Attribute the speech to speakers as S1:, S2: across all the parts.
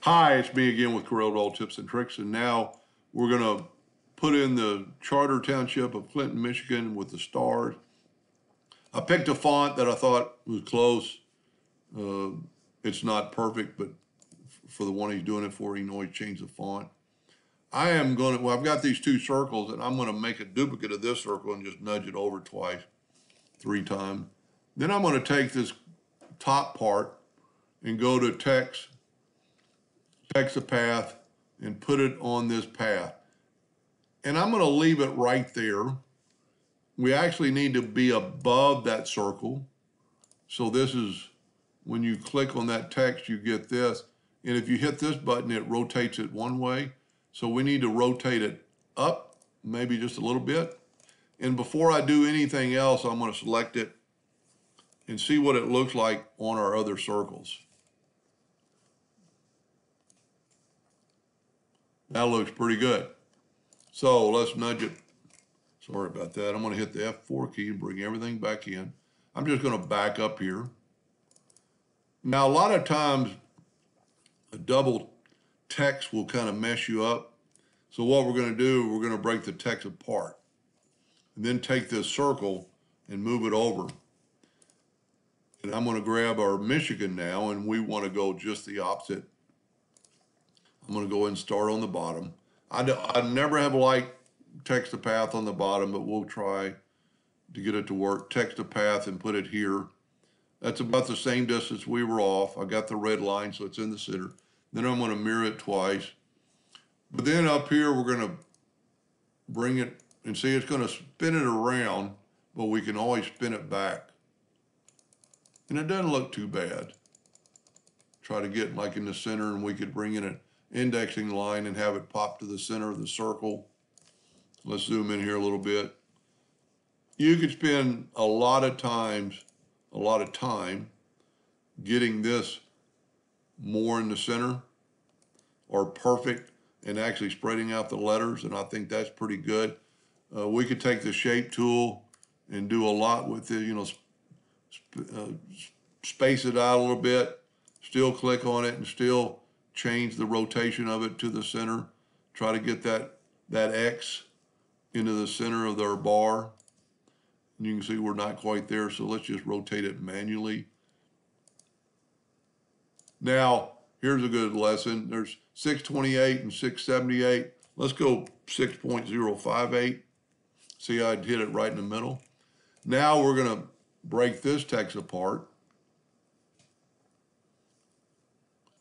S1: Hi, it's me again with Corel Roll Tips and Tricks, and now we're going to put in the charter township of Clinton, Michigan with the stars. I picked a font that I thought was close. It's not perfect, but for the one he's doing it for, he can always change the font. I've got these two circles, and I'm going to make a duplicate of this circle and just nudge it over twice, 3 times. Then I'm going to take this top part and go to text a path and put it on this path. And I'm going to leave it right there. We actually need to be above that circle. So this is, when you click on that text, you get this. And if you hit this button, it rotates it one way. So we need to rotate it up, maybe just a little bit. And before I do anything else, I'm going to select it and see what it looks like on our other circles. That looks pretty good. So let's nudge it. Sorry about that. I'm going to hit the F4 key and bring everything back in. I'm just going to back up here. Now, a lot of times, a double text will kind of mess you up. So what we're going to do, we're going to break the text apart. And then take this circle and move it over. And I'm going to grab our Michigan now, and we want to go just the opposite. I'm going to go ahead and start on the bottom. I never have liked text to path on the bottom, but we'll try to get it to work. Text to path and put it here. That's about the same distance we were off. I got the red line, so it's in the center. Then I'm going to mirror it twice. But then up here, we're going to bring it and see it's going to spin it around, but we can always spin it back. And it doesn't look too bad. Try to get like in the center, and we could bring in an indexing line and have it pop to the center of the circle. Let's zoom in here a little bit. You could spend a lot of time getting this more in the center or perfect and actually spreading out the letters, and I think that's pretty good. We could take the shape tool and do a lot with it, space it out a little bit, still click on it and still change the rotation of it to the center. Try to get that X into the center of our bar. And you can see we're not quite there, so let's just rotate it manually. Now, here's a good lesson. There's 628 and 678. Let's go 6.058. See how I hit it right in the middle? Now we're going to break this text apart.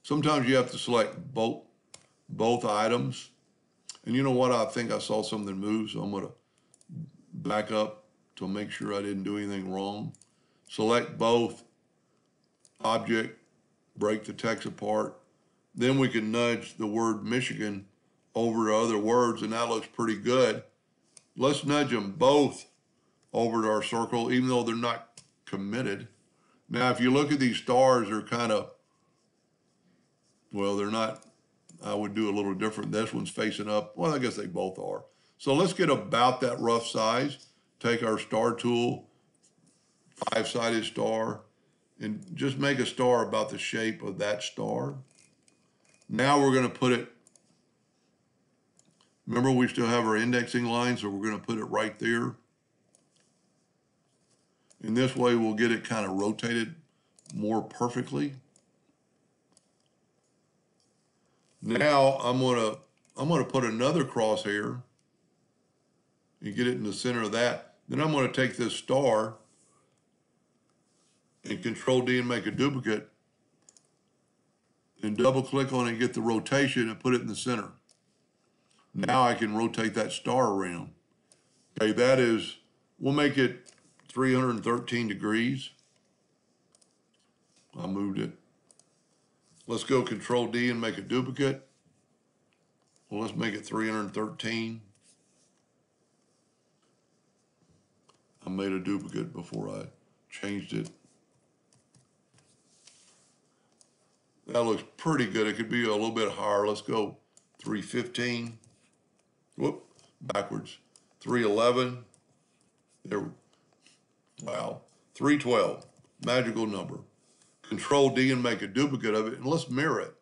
S1: Sometimes you have to select both items. And you know what? I think I saw something move, so I'm going to back up to make sure I didn't do anything wrong. Select both object, break the text apart. Then we can nudge the word Michigan over to other words, and that looks pretty good. Let's nudge them both over to our circle, even though they're not committed. Now, if you look at these stars, they're kind of, well, they're not, I would do a little different. This one's facing up. Well, I guess they both are. So let's get about that rough size. Take our star tool, 5-sided star, and just make a star about the shape of that star. Now we're going to put it, remember we still have our indexing line, so we're going to put it right there. And this way we'll get it kind of rotated more perfectly. Now I'm gonna put another crosshair and get it in the center of that. Then I'm gonna take this star and Control D and make a duplicate and double click on it and get the rotation and put it in the center. Now I can rotate that star around. Okay, we'll make it 313 degrees. I moved it. Let's go Control D and make a duplicate. Well, let's make it 313. I made a duplicate before I changed it. That looks pretty good. It could be a little bit higher. Let's go 315. Whoop, backwards. 311. There. Wow. 312. Magical number. Control D and make a duplicate of it, and let's mirror it.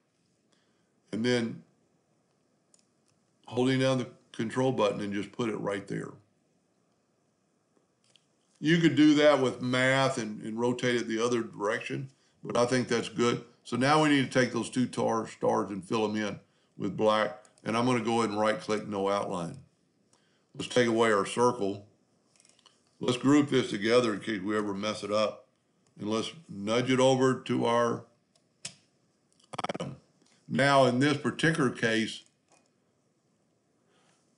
S1: and then holding down the control button and just put it right there. You could do that with math and rotate it the other direction, but I think that's good. So now we need to take those two stars and fill them in with black. And I'm going to go ahead and right-click No Outline. Let's take away our circle. Let's group this together in case we ever mess it up. And let's nudge it over to our item. Now, in this particular case,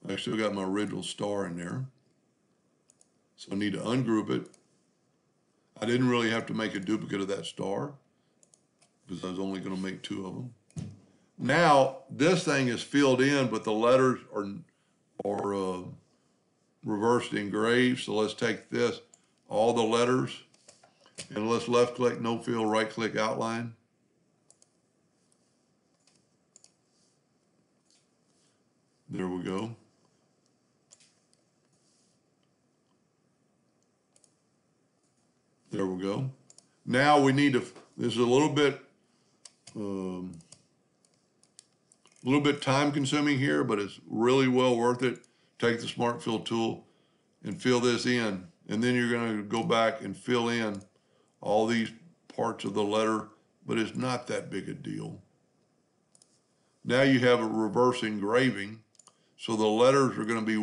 S1: I still got my original star in there. So I need to ungroup it. I didn't really have to make a duplicate of that star because I was only going to make two of them. Now, this thing is filled in, but the letters are reversed engraved. So let's take this, all the letters, and let's left-click, no fill, right-click, outline. There we go. There we go. Now we need to, this is a little bit time consuming here, but it's really well worth it. Take the Smart Fill tool and fill this in. And then you're going to go back and fill in all these parts of the letter, but it's not that big a deal. Now you have a reverse engraving. So the letters are going to be,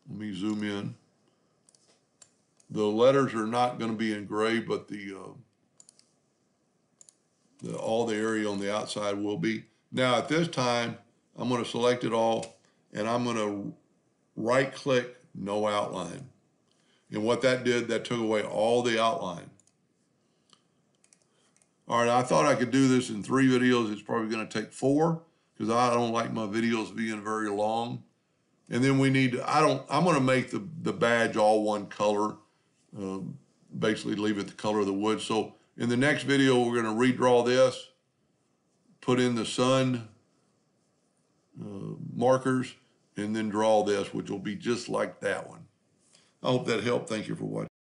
S1: let me zoom in. The letters are not going to be engraved, but all the area on the outside will be. Now at this time, I'm going to select it all, and I'm going to right-click No Outline. And what that did, that took away all the outline. All right, I thought I could do this in 3 videos. It's probably going to take 4 because I don't like my videos being very long. And then we need to, I'm going to make the badge all one color. Basically leave it the color of the wood. So in the next video, we're going to redraw this, put in the sun markers, and then draw this, which will be just like that one. I hope that helped. Thank you for watching.